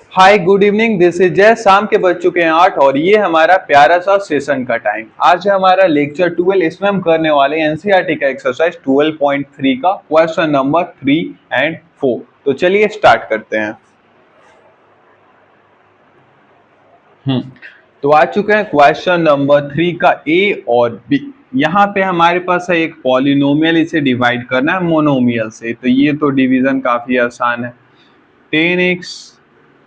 Hi good evening, this is जय। शाम के बज चुके हैं 8 और ये हमारा प्यारा सा सेशन का टाइम। आज है हमारा लेक्चर 12। इसमें हम करने वाले हैं एनसीईआरटी का एक्सरसाइज 12.3 का क्वेश्चन नंबर 3 एंड 4। तो चलिए स्टार्ट करते हैं। तो आ चुके हैं क्वेश्चन नंबर 3 का ए और बी। यहाँ पे हमारे पास है एक पॉलिनोमियल, इसे डिवाइड करना है मोनोमियल से। तो ये तो डिवीजन काफी आसान है। 10x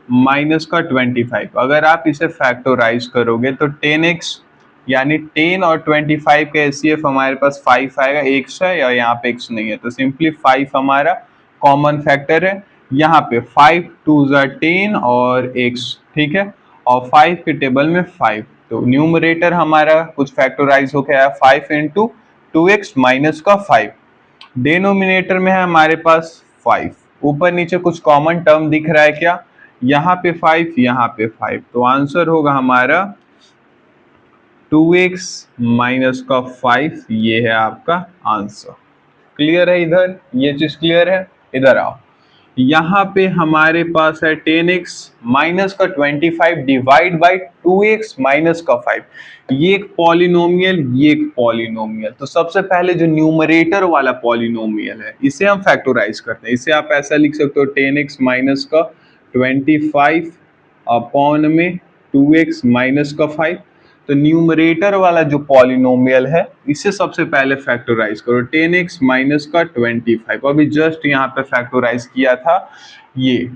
माइनस का 25, अगर आप इसे फैक्टोराइज करोगे तो 10x यानी 10 और 25 का एचसीएफ हमारे पास 5 आएगा। x है और यहाँ पे x नहीं है तो सिंपली 5 हमारा कॉमन फैक्टर है। यहाँ पे 5 टू ज़ा 10 और x, ठीक है, और 5 के टेबल में 5। तो न्यूमरेटर हमारा कुछ फैक्टोराइज हो गया है 5 इंटू 2x माइनस का 5। डिनोमिनेटर में है हमारे पास 5। ऊपर नीचे कुछ कॉमन टर्म दिख रहा है क्या? यहाँ पे 5, यहाँ पे 5, तो आंसर होगा हमारा 2x माइनस का 5। ये है आपका आंसर। क्लियर है? इधर ये चीज क्लियर है? इधर आओ। यहाँ पे हमारे पास है 10x माइनस का 25 डिवाइड बाई 2x माइनस का 5। ये एक पॉलिनोमियल, ये एक पॉलिनोमियल। तो सबसे पहले जो न्यूमरेटर वाला पॉलिनोमियल है इसे हम फैक्टोराइज करते हैं। इसे आप ऐसा लिख सकते हो 10x माइनस का 25 अपॉन में 2x माइनस का 5। तो न्यूमरेटर वाला जो पॉलिनोमियल है इसे सबसे पहले फैक्टराइज करो। 10x माइनस का 25, अभी जस्ट यहाँ पे फैक्टराइज किया था। ये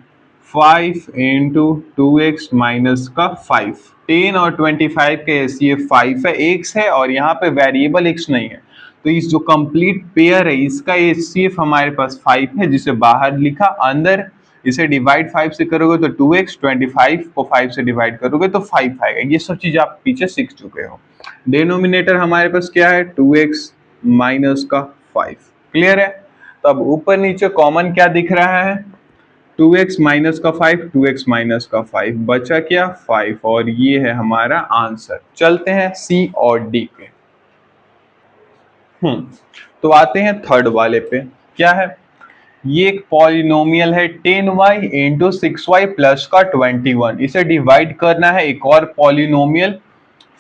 5 इंटू 2x माइनस का 5। 10 और 25 के ये 5 है, x है और यहाँ पे वेरिएबल x नहीं है। तो इस जो कंप्लीट पेयर है इसका एचसीएफ हमारे पास 5 है, जिसे बाहर लिखा। अंदर इसे डिवाइड 5 से करोगे तो 2x, 25 को 5 से डिवाइड करोगे तो 5 आएगा। ये सब चीज आप पीछे सीख चुके हो। डिनोमिनेटर हमारे पास क्या है? 2x माइनस का 5। क्लियर है? तो अब ऊपर नीचे कॉमन क्या दिख रहा है? 2x माइनस का 5, 2x माइनस का 5, बचा क्या? 5, और ये है हमारा आंसर। चलते हैं सी और डी पे। तो आते हैं थर्ड वाले पे। क्या है? ये एक पॉलिनोमियल है 10y इंटू 6y प्लस का 21। इसे डिवाइड करना है एक और पॉलिनोमियल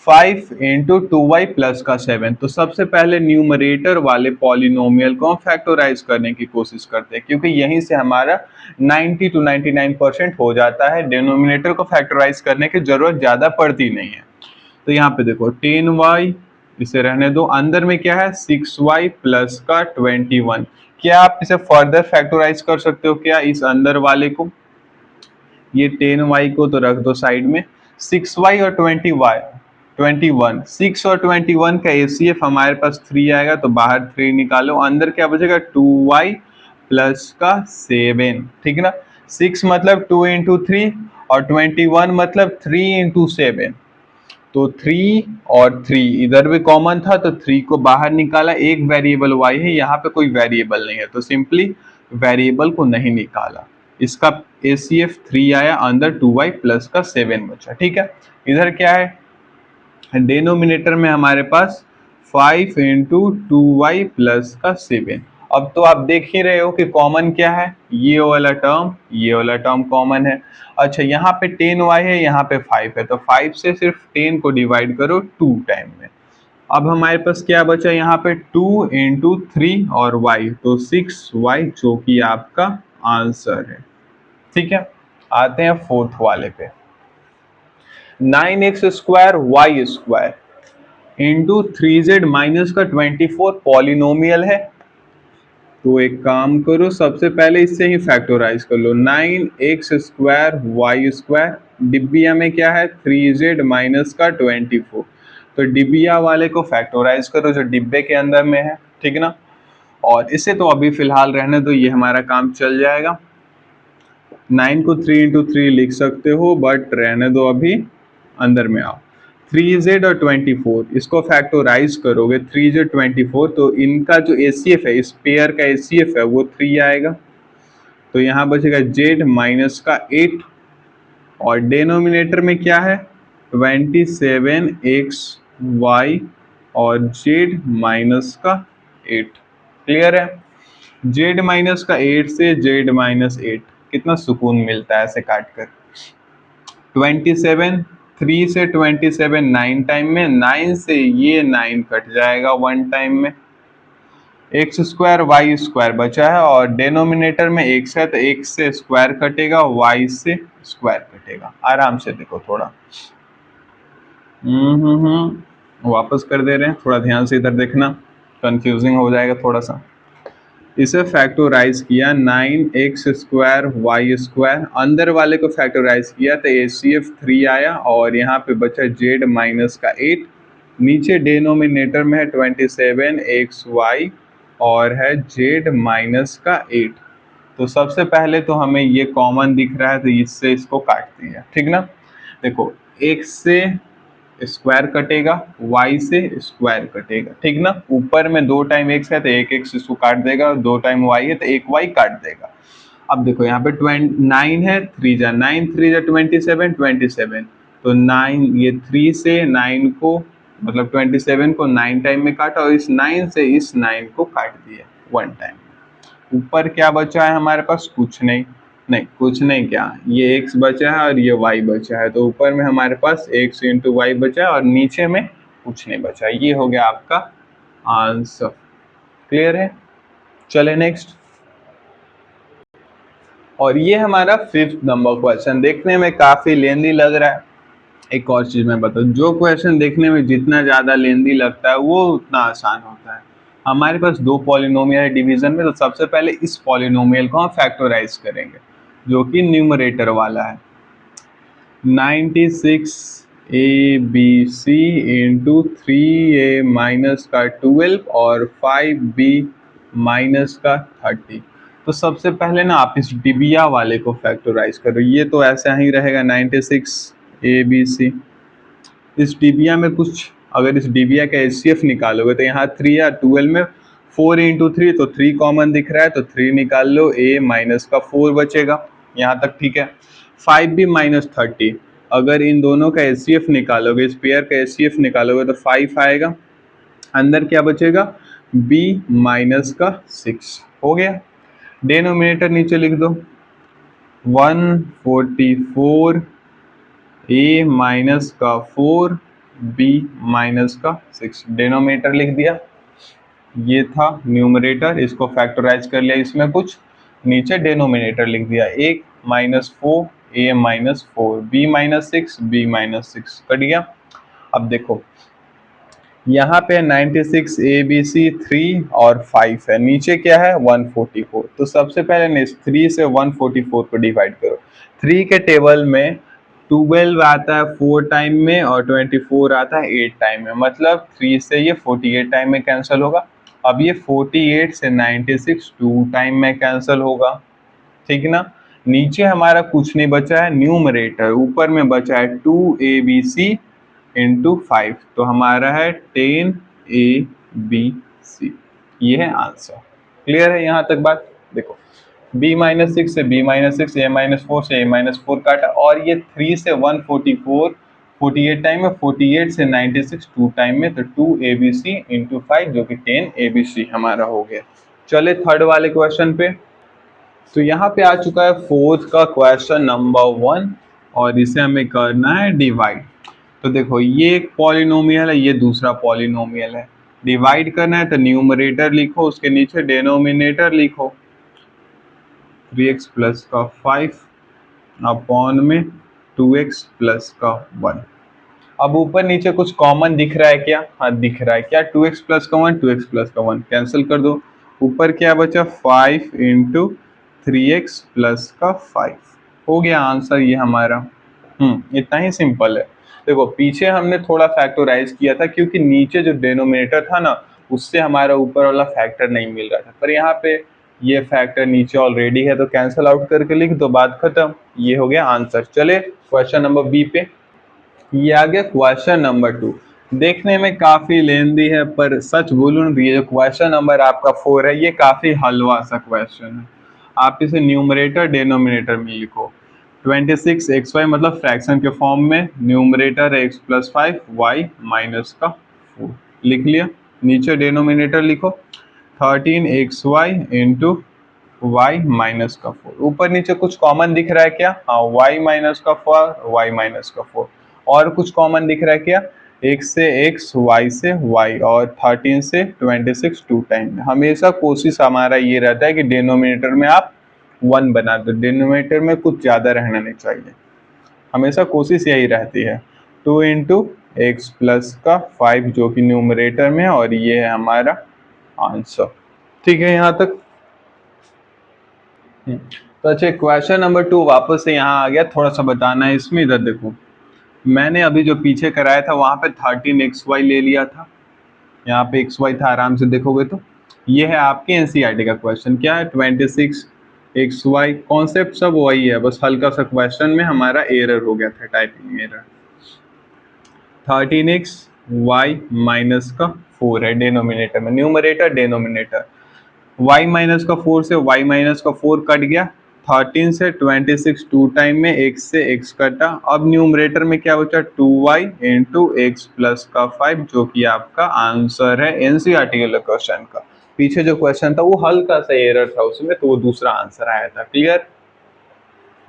5 इंटू 2y प्लस का 7। तो सबसे पहले न्यूमरेटर वाले पॉलिनोमियल को हम फैक्टोराइज करने की कोशिश करते हैं, क्योंकि यहीं से हमारा 90 to 99% हो जाता है। डिनोमिनेटर को फैक्टोराइज करने की जरूरत ज़्यादा पड़ती नहीं है। तो यहाँ पे देखो 10y, इसे रहने दो। अंदर में क्या है? 6y प्लस का 21। क्या आप इसे फर्दर फैक्टराइज कर सकते हो क्या इस अंदर वाले को? ये 10y को तो रख दो साइड में। 6y और 21, 6 और 21 का एचसीएफ हमारे पास 3 आएगा, तो बाहर 3 निकालो। अंदर क्या बचेगा? 2y प्लस का 7, ठीक है ना। 6 मतलब 2 इंटू 3 और 21 मतलब 3 इंटू 7। तो 3 और 3 इधर भी कॉमन था तो 3 को बाहर निकाला। एक वेरिएबल y है, यहाँ पे कोई वेरिएबल नहीं है तो सिंपली वेरिएबल को नहीं निकाला। इसका एसीएफ 3 आया, अंदर 2y प्लस का 7 बचा। ठीक है, इधर क्या है? डिनोमिनेटर में हमारे पास 5 इंटू 2y प्लस का 7। अब तो आप देख ही रहे हो कि कॉमन क्या है? ये वाला टर्म कॉमन है। अच्छा, यहाँ पे 10y है, यहाँ पे 5 है, तो 5 से सिर्फ 10 को डिवाइड करो 2 टाइम में। अब हमारे पास क्या बचा? यहाँ पे 2 इंटू 3 और y, तो 6y, जो कि आपका आंसर है। ठीक है, आते हैं फोर्थ वाले पे। 9x square Y square into 3z minus का 24 पॉलिनोमियल है। तो एक काम करो, सबसे पहले इससे ही फैक्टोराइज कर लो। 9x स्क्वायर वाई स्क्वायर, डिब्बिया में क्या है? 3z माइनस का 24। तो डिब्बिया वाले को फैक्टोराइज करो जो डिब्बे के अंदर में है, ठीक है ना। और इसे तो अभी फिलहाल रहने दो, ये हमारा काम चल जाएगा। 9 को 3 इंटू 3 लिख सकते हो, बट रहने दो अभी। अंदर में आओ। 3z और 24 इसको फैक्टोराइज करोगे, 3z 24, तो इनका जो एचसीएफ है, इस पेयर का एचसीएफ है वो 3 आएगा। तो यहाँ बचेगा z माइनस का 8, और डिनोमिनेटर में क्या है? 27xy और z माइनस का 8। क्लियर है? z माइनस का 8 से z माइनस 8, कितना सुकून मिलता है ऐसे काट कर। 27, 3 से 27 9 टाइम में, 9 से ये 9 कट जाएगा 1 टाइम में, एक्स स्क्वायर वाई स्क्वायर बचा है और डिनोमिनेटर में एक्स है तो एक्स से स्क्वायर कटेगा, वाई से स्क्वायर कटेगा। आराम से देखो थोड़ा, वापस कर दे रहे हैं, थोड़ा ध्यान से इधर देखना, कंफ्यूजिंग हो जाएगा थोड़ा सा। इसे फैक्टोराइज किया 9x स्क्वायर वाई स्क्वायर, अंदर वाले को फैक्टोराइज किया तो ACF 3 आया और यहाँ पे बचा z माइनस का 8, नीचे डिनोमिनेटर में है 27xy और है z माइनस का 8। तो सबसे पहले तो हमें ये कॉमन दिख रहा है तो इससे इसको काट दिया, ठीक ना। देखो x से स्क्वायर कटेगा, y से स्क्वायर कटेगा, ठीक ना। ऊपर में 2 टाइम x है तो एक x इसको काट देगा, 2 टाइम y है तो एक y काट देगा। अब देखो यहाँ पे 9 है, 3 जा 9, 3 जा 27, 27 तो 9, ये 3 से 9 को मतलब 27 को 9 टाइम में काटा और इस 9 से इस 9 को काट दिया 1 टाइम। ऊपर क्या बचा है हमारे पास, कुछ नहीं, कुछ नहीं, क्या ये x बचा है और ये y बचा है, तो ऊपर में हमारे पास x इंटू वाई बचा है और नीचे में कुछ नहीं बचा। ये हो गया आपका आंसर। क्लियर है, चले नेक्स्ट। और ये हमारा 5th नंबर क्वेश्चन, देखने में काफी लेंदी लग रहा है। एक और चीज मैं बताऊं, जो क्वेश्चन देखने में जितना ज्यादा लेंदी लगता है वो उतना आसान होता है। हमारे पास 2 पॉलिनोमियल है डिवीजन में, तो सबसे पहले इस पॉलिनोमियल को हम फैक्टराइज करेंगे जो कि न्यूमरेटर वाला है। 96ABC इंटू 3A माइनस का 12 और 5B माइनस का 30। तो सबसे पहले ना आप इस डिबिया वाले को फैक्टराइज करो, ये तो ऐसा ही रहेगा 96ABC। इस डिबिया में कुछ, अगर इस डिबिया का HCF निकालोगे तो यहाँ 3 या 12 में 4 इंटू 3 तो 3 कॉमन दिख रहा है तो 3 निकाल लो, A माइनस का 4 बचेगा, यहाँ तक ठीक है। 5B माइनस 30, अगर इन दोनों का HCF निकालोगे, इस पेयर का HCF निकालोगे तो 5 आएगा, अंदर क्या बचेगा B माइनस का 6 हो गया। डिनोमिनेटर नीचे लिख दो 144 A माइनस का 4 B माइनस का 6, डिनोमिनेटर लिख दिया। ये था न्यूमरेटर, इसको फैक्टराइज कर लिया, इसमें कुछ नीचे डिनोमिनेटर लिख दिया, 1 minus 4 A minus 4 B minus 6 B minus 6 cut गया। अब देखो यहाँ पे 96 ABC 3 और 5 है, नीचे क्या है 144, तो सबसे पहले 3 से 144 को डिवाइड करो। 3 के टेबल में 12 आता है 4 टाइम में और 24 आता है 8 टाइम में, मतलब 3 से ये 48 टाइम में कैंसिल होगा। अब ये 48 से 96 2 टाइम में कैंसिल होगा, ठीक ना। नीचे हमारा कुछ नहीं बचा है न्यूमरेटर, ऊपर में बचा है 2ABC इंटू 5, तो हमारा है 10ABC, ये है आंसर। क्लियर है यहाँ तक बात। देखो B माइनस 6 से B माइनस 6, A माइनस 4 से A माइनस 4 काटा, और ये 3 से 144 48 टाइम में, 48 से 96 2 टाइम में, तो 2ABC इंटू 5 जो कि 10ABC हमारा हो गया। चले थर्ड वाले क्वेश्चन पे। तो यहाँ पे आ चुका है 4th का क्वेश्चन नंबर 1 और इसे हमें करना है डिवाइड। तो देखो ये एक पॉलिनोमियल है, ये दूसरा पॉलिनोमियल है, डिवाइड करना है तो न्यूमरेटर लिखो, उसके नीचे डिनोमिनेटर लिखो, 3x प्लस का 5 अपॉन में 2x प्लस का 1। अब ऊपर नीचे कुछ कॉमन दिख रहा है क्या, हाँ दिख रहा है, क्या 2x प्लस का 1 2x प्लस का 1 कैंसिल कर दो, ऊपर क्या बचा 5 इंटू 3x प्लस का 5 हो गया आंसर ये हमारा। इतना ही सिंपल है। देखो पीछे हमने थोड़ा फैक्टराइज किया था क्योंकि नीचे जो डिनोमिनेटर था ना उससे हमारा ऊपर वाला फैक्टर नहीं मिल रहा था, पर यहाँ पे ये फैक्टर नीचे ऑलरेडी है तो कैंसिल आउट करके लिख दो, बात खत्म, ये हो गया आंसर। चले क्वेश्चन नंबर बी पे। ये आ गया क्वेश्चन नंबर 2, देखने में काफी लेंदी है पर सच बोलूं ये जो क्वेश्चन नंबर आपका 4 है ये काफी हलवा सा क्वेश्चन है। आप इसे न्यूमरेटर डिनोमिनेटर में लिखो, 26xy मतलब फ्रैक्शन के फॉर्म में, न्यूमरेटर है x प्लस 5 y माइनस का 4 लिख लिया, नीचे डिनोमिनेटर लिखो 13xy इंटू y माइनस का 4। ऊपर नीचे कुछ कॉमन दिख रहा है क्या? हाँ, y माइनस का 4, y माइनस का 4। और कुछ कॉमन दिख रहा है क्या? x से x, y से y और 13 से 26 टू टाइम। हमेशा कोशिश हमारा ये रहता है कि डिनोमिनेटर में आप 1 बना दो, डिनोमिनेटर में कुछ ज़्यादा रहना नहीं चाहिए, हमेशा कोशिश यही रहती है। 2 इंटू एक्स प्लस का 5 जो कि न्यूमरेटर में है, और ये है हमारा आंसर। ठीक है यहाँ तक? तो अच्छा, क्वेश्चन नंबर 2 वापस से यहाँ आ गया, थोड़ा सा बताना है इसमें। इधर देखो, मैंने अभी जो पीछे कराया था वहां पे 13xy ले लिया था, यहाँ पे xy था, आराम से देखोगे तो ये है आपके एनसीईआरटी का क्वेश्चन। क्या है? 26xy, कॉन्सेप्ट सब वही है, बस हल्का सा क्वेश्चन में हमारा एरर हो गया था, टाइपिंग एरर। 13xy माइनस का 4 है डिनोमिनेटर में, न्यूमरेटर डिनोमिनेटर। y माइनस का 4 से y माइनस का 4 कट गया, 13 से 26 टू टाइम में x से x कटा। अब न्यूमरेटर में क्या बचा? 2y इंटू एक्स प्लस का 5 जो कि आपका आंसर है एनसीईआरटी के क्वेश्चन का। पीछे जो क्वेश्चन था वो हल्का सा एरर था उसमें, तो वो दूसरा आंसर आया था। क्लियर?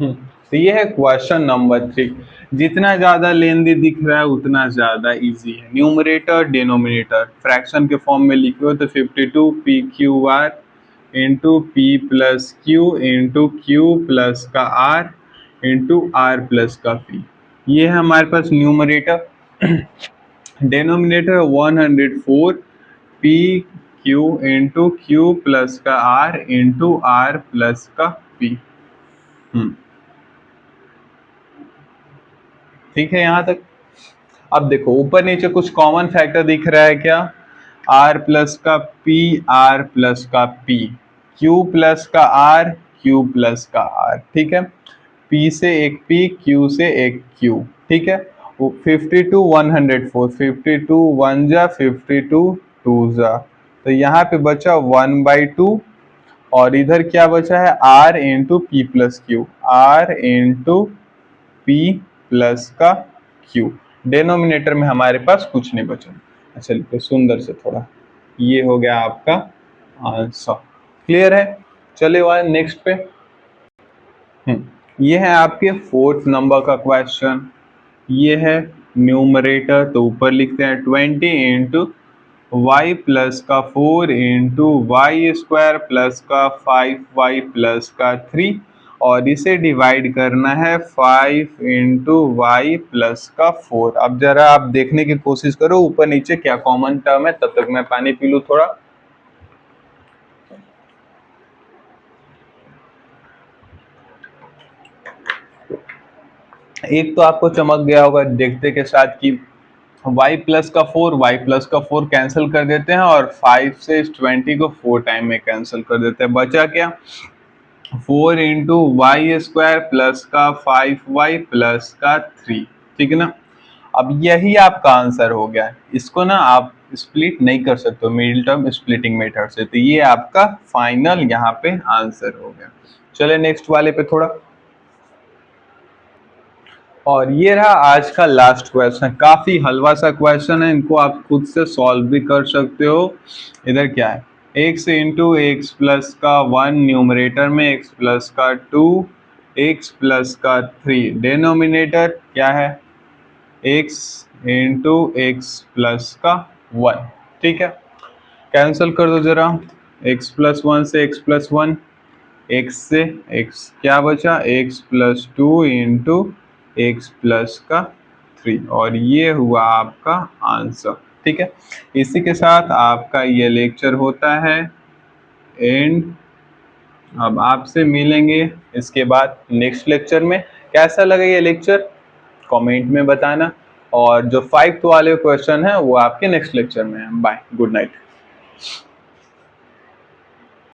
तो ये है क्वेश्चन नंबर 3। जितना ज्यादा लेंदी दिख रहा है उतना ज्यादा इजी है। न्यूमरेटर डिनोमिनेटर फ्रैक्शन के फॉर्म में लिखे हो तो 52 P Q R into P plus Q into Q plus का आर इंटू आर प्लस का पी, ये है हमारे पास numerator. Denominator 104 P Q into Q plus का आर इंटू आर प्लस का पी। ठीक है यहाँ तक? अब देखो, ऊपर नीचे कुछ कॉमन फैक्टर दिख रहा है क्या? आर प्लस का पी, आर प्लस का पी, क्यू प्लस का आर, क्यू प्लस का आर। ठीक है, पी से एक पी, क्यू से एक क्यू। ठीक है, वो 52 104, 52 1 जा 52 2 जा, तो यहाँ पे बचा 1/2, और इधर क्या बचा है? R into P plus Q, R into P plus का क्यू। डिनोमिनेटर में हमारे पास कुछ नहीं बचा। अच्छा लिखो सुंदर से थोड़ा, ये हो गया आपका आंसर। क्लियर है? चले वाले नेक्स्ट पे। ये है आपके 4th नंबर का क्वेश्चन। ये है न्यूमरेटर, तो ऊपर लिखते हैं 20 इंटू वाई प्लस का 4 इंटू वाई स्क्वायर प्लस का 5y प्लस का 3, और इसे डिवाइड करना है 5 इंटू वाई प्लस का 4। अब जरा आप देखने की कोशिश करो ऊपर नीचे क्या कॉमन टर्म है, तब तक मैं पानी पी लूं थोड़ा। एक तो आपको चमक गया होगा देखते के साथ कि y प्लस का 4, y प्लस का 4 कैंसिल कर देते हैं, और 5 से इस 20 को 4 टाइम में कैंसिल कर देते हैं। बचा क्या? 4 इंटू वाई स्क्वायर प्लस का 5y प्लस का 3। ठीक है ना? अब यही आपका आंसर हो गया। इसको ना आप स्प्लिट नहीं कर सकते हो मिडिल टर्म स्प्लिटिंग मेथड से, तो ये आपका फाइनल यहाँ पे आंसर हो गया। चले नेक्स्ट वाले पे थोड़ा। और ये रहा आज का लास्ट क्वेश्चन, काफी हलवा सा क्वेश्चन है, इनको आप खुद से सॉल्व भी कर सकते हो। इधर क्या है? x इंटू एक्स प्लस का 1 न्यूमरेटर में, x प्लस का 2, x प्लस का 3, डिनोमिनेटर क्या है? x इंटू एक्स प्लस का 1। ठीक है, कैंसिल कर दो जरा, x प्लस 1 से x प्लस 1, x से x क्या बचा? x plus 2 into x plus का 3, और ये हुआ आपका आंसर। ठीक है, इसी के साथ आपका ये लेक्चर होता है एंड। अब आपसे मिलेंगे इसके बाद नेक्स्ट लेक्चर में। कैसा लगा ये लेक्चर कमेंट में बताना, और जो 5th वाले क्वेश्चन है वो आपके नेक्स्ट लेक्चर में है। Bye, good night.